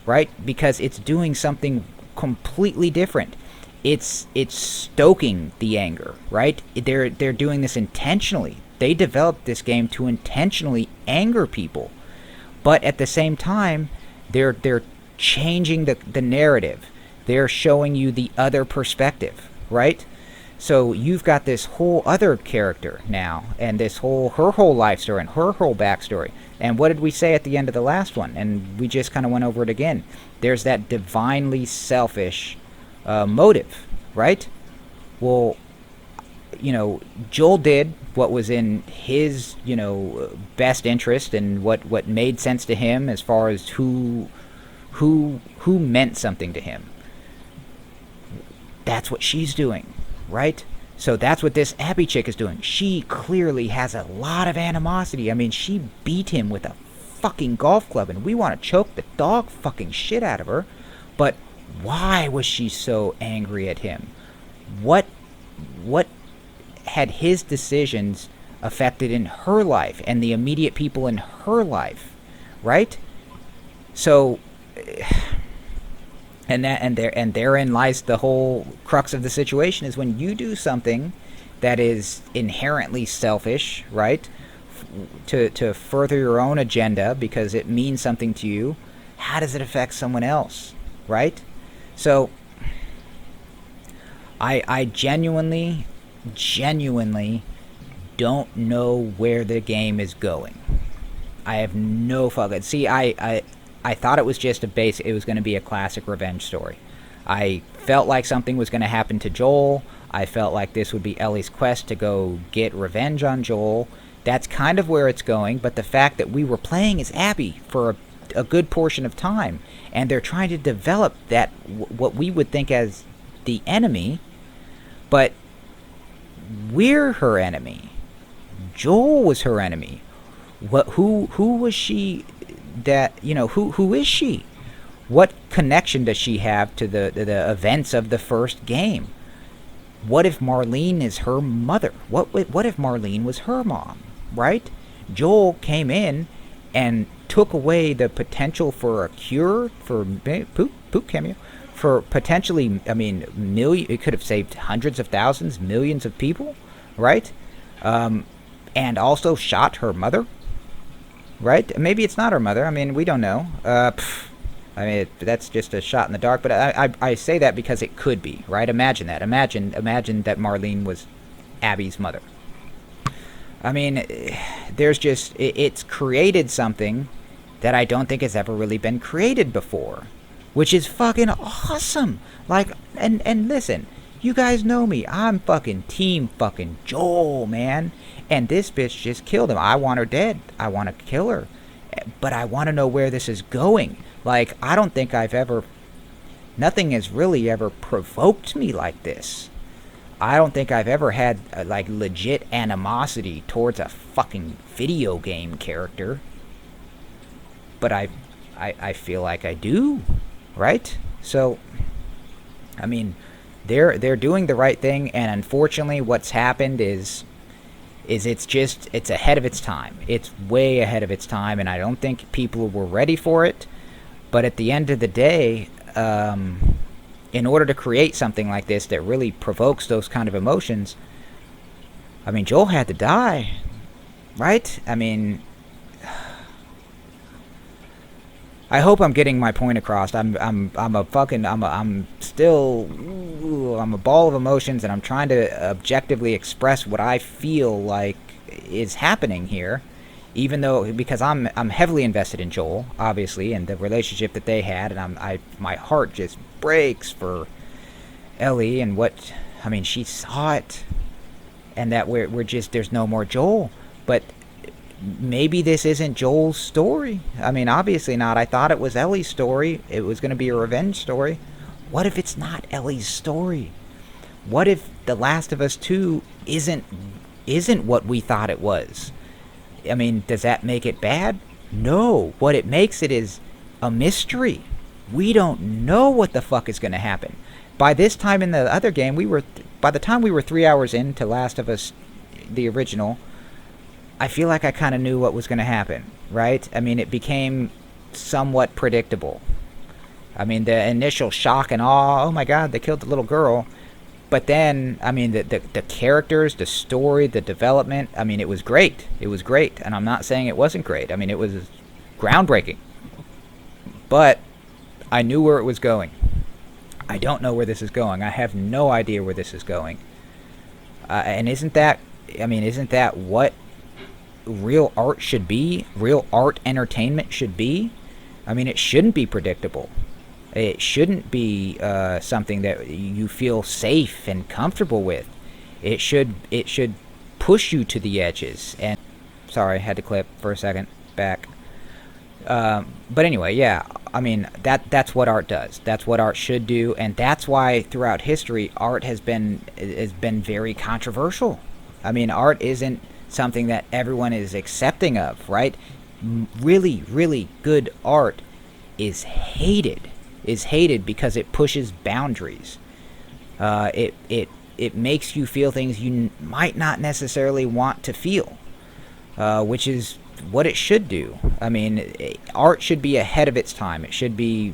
right? Because it's doing something completely different. It's stoking the anger, right? They're doing this intentionally. They developed this game to intentionally anger people. But at the same time, they're changing the narrative. They're showing you the other perspective, right? So you've got this whole other character now, and her whole life story and her whole backstory. And what did we say at the end of the last one? And we just kind of went over it again. There's that divinely selfish motive, right? Well, Joel did what was in his, best interest and what made sense to him as far as who meant something to him. That's what she's doing, right? So that's what this Abby chick is doing. She clearly has a lot of animosity. She beat him with a fucking golf club, and we want to choke the dog fucking shit out of her. But why was she so angry at him? What had his decisions affected in her life and the immediate people in her life, right? So, and therein lies the whole crux of the situation, is when you do something that is inherently selfish, right, to further your own agenda because it means something to you, how does it affect someone else, right? So I genuinely don't know where the game is going. I have no fucking... See, I thought it was just it was going to be a classic revenge story. I felt like something was going to happen to Joel. I felt like this would be Ellie's quest to go get revenge on Joel. That's kind of where it's going, but the fact that we were playing as Abby for a good portion of time, and they're trying to develop that, what we would think as the enemy, but we're her enemy. Joel was her enemy. Who was she? That, who is she? What connection does she have to the events of the first game? What if Marlene is her mother? What if Marlene was her mom, right? Joel came in and took away the potential for a cure for poop cameo, for potentially, it could have saved hundreds of thousands, millions of people, right? And also shot her mother, right? Maybe it's not her mother. We don't know. I mean, that's just a shot in the dark, but I say that because it could be, right? Imagine that. Imagine that Marlene was Abby's mother. I mean, there's just, it's created something that I don't think has ever really been created before, which is fucking awesome. Like, and listen, you guys know me. I'm fucking team fucking Joel, man. And this bitch just killed him. I want her dead. I want to kill her. But I want to know where this is going. Like, I don't think I've ever... Nothing has really ever provoked me like this. I don't think I've ever had, like, legit animosity towards a fucking video game character. But I feel like I do, right? So, I mean, they're doing the right thing, and unfortunately what's happened is it's ahead of its time. It's way ahead of its time, and I don't think people were ready for it. But at the end of the day, in order to create something like this that really provokes those kind of emotions, I mean, Joel had to die, right? I mean, I hope I'm getting my point across. I'm a ball of emotions, and I'm trying to objectively express what I feel like is happening here, even though, because I'm heavily invested in Joel, obviously, and the relationship that they had, and my heart just breaks for Ellie and what, I mean, she saw it, and that we're just, there's no more Joel. But maybe this isn't Joel's story. I mean, obviously not. I thought it was Ellie's story. It was going to be a revenge story. What if it's not Ellie's story? What if The Last of Us 2 isn't what we thought it was? I mean, does that make it bad? No. What it makes it is a mystery. We don't know what the fuck is going to happen. By this time in the other game, by the time we were 3 hours into Last of Us, the original, I feel like I kind of knew what was going to happen, right? I mean, it became somewhat predictable. I mean, the initial shock and awe, oh my god, they killed the little girl. But then, I mean, the characters, the story, the development, I mean, it was great. It was great. And I'm not saying it wasn't great. I mean, it was groundbreaking. But I knew where it was going. I don't know where this is going. I have no idea where this is going. And isn't that what real art should be? Real art entertainment should be? I mean, it shouldn't be predictable. It shouldn't be something that you feel safe and comfortable with. It should push you to the edges. And sorry, I had to clip for a second back. But anyway, yeah. I mean, that's what art does. That's what art should do, and that's why throughout history, art has been very controversial. I mean, art isn't something that everyone is accepting of, right? Really, really good art is hated because it pushes boundaries. It makes you feel things you might not necessarily want to feel, which is what it should do. I mean, art should be ahead of its time. It should be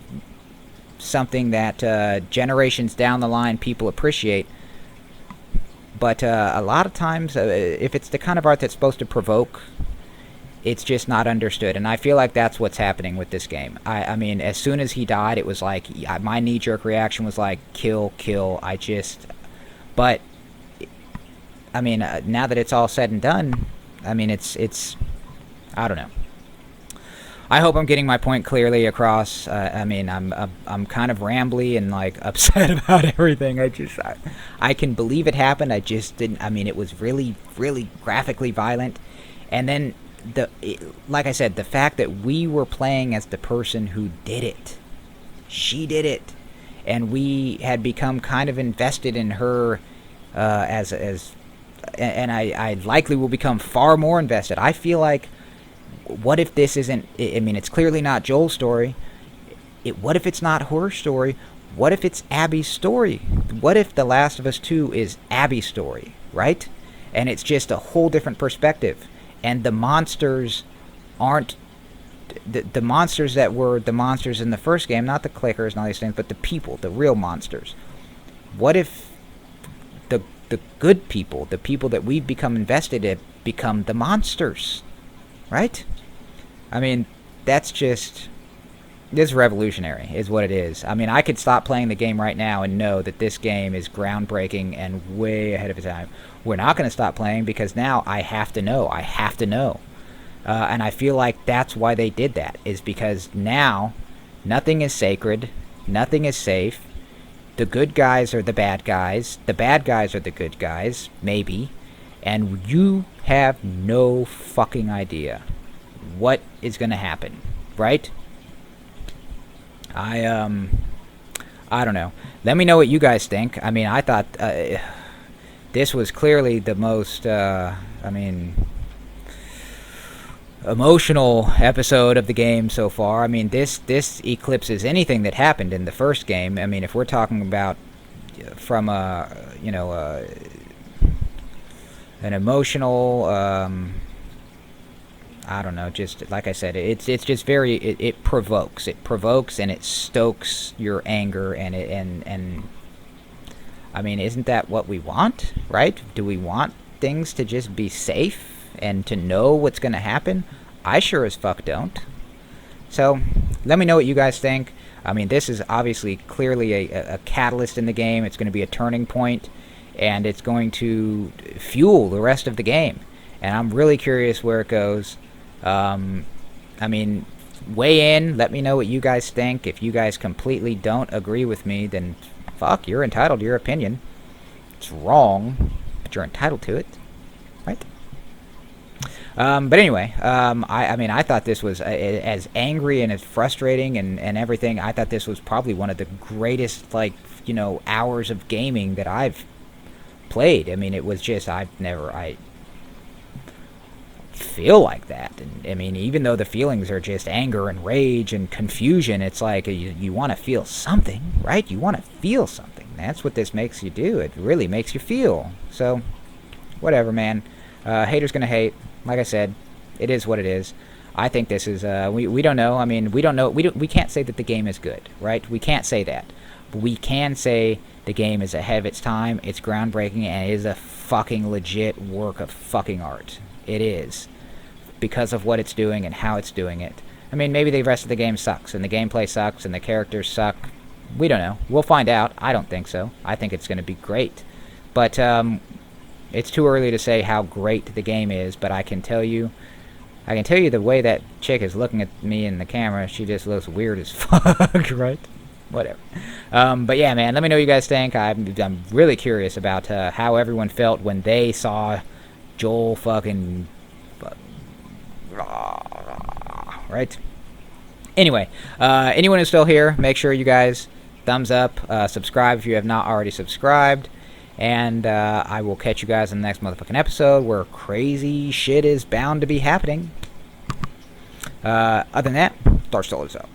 something that generations down the line people appreciate. But a lot of times, if it's the kind of art that's supposed to provoke, it's just not understood. And I feel like that's what's happening with this game. I mean, as soon as he died, it was like, my knee-jerk reaction was like, kill. But, I mean, now that it's all said and done, I mean, it's I don't know. I hope I'm getting my point clearly across. I mean, I'm kind of rambly and like upset about everything. I can believe it happened. I just didn't. I mean, it was really, really graphically violent. And then like I said, the fact that we were playing as the person who did it. She did it, and we had become kind of invested in her and I likely will become far more invested. I feel like, what if this isn't... I mean, it's clearly not Joel's story. What if it's not her story? What if it's Abby's story? What if The Last of Us 2 is Abby's story, right? And it's just a whole different perspective. And the monsters aren't... The monsters that were the monsters in the first game, not the clickers and all these things, but the people, the real monsters. What if the good people, the people that we've become invested in, become the monsters? Right? I mean, that's just... This is revolutionary, is what it is. I mean, I could stop playing the game right now and know that this game is groundbreaking and way ahead of its time. We're not going to stop playing because now I have to know. I have to know. And I feel like that's why they did that, is because now nothing is sacred, nothing is safe. The good guys are the bad guys are the good guys, maybe, and you have no fucking idea what is going to happen, right? I don't know. Let me know what you guys think. I mean, I thought this was clearly the most, emotional episode of the game so far. I mean, this eclipses anything that happened in the first game. I mean, if we're talking about from an emotional, I don't know, just like I said, it's just very, it provokes and it stokes your anger, and I mean, isn't that what we want, right? Do we want things to just be safe and to know what's going to happen? I sure as fuck don't. So let me know what you guys think. I mean, this is obviously clearly a catalyst in the game. It's going to be a turning point, and it's going to fuel the rest of the game, and I'm really curious where it goes. I mean, weigh in, let me know what you guys think. If you guys completely don't agree with me, then fuck, you're entitled to your opinion. It's wrong, but you're entitled to it, right? But anyway, I mean, I thought this was as angry and as frustrating and everything. I thought this was probably one of the greatest, like, hours of gaming that I've played. I mean, it was just, I feel like that. And I mean, even though the feelings are just anger and rage and confusion, it's like you want to feel something, right? You want to feel something. That's what this makes you do. It really makes you feel. So whatever, man. Haters gonna hate. Like I said, it is what it is. I think this is we don't know. I mean, we don't know. We can't say that the game is good, right? We can't say that. But we can say the game is ahead of its time. It's groundbreaking, and it is a fucking legit work of fucking art. It is, because of what it's doing and how it's doing it. I mean, maybe the rest of the game sucks, and the gameplay sucks, and the characters suck. We don't know. We'll find out. I don't think so. I think it's going to be great. But it's too early to say how great the game is, but I can tell you the way that chick is looking at me in the camera, she just looks weird as fuck, right? Whatever. But yeah, man, let me know what you guys think. I'm really curious about how everyone felt when they saw Joel fucking... right? Anyway, anyone who's still here, make sure you guys thumbs up, subscribe if you have not already subscribed, and I will catch you guys in the next motherfucking episode where crazy shit is bound to be happening. Other than that, Darth is out.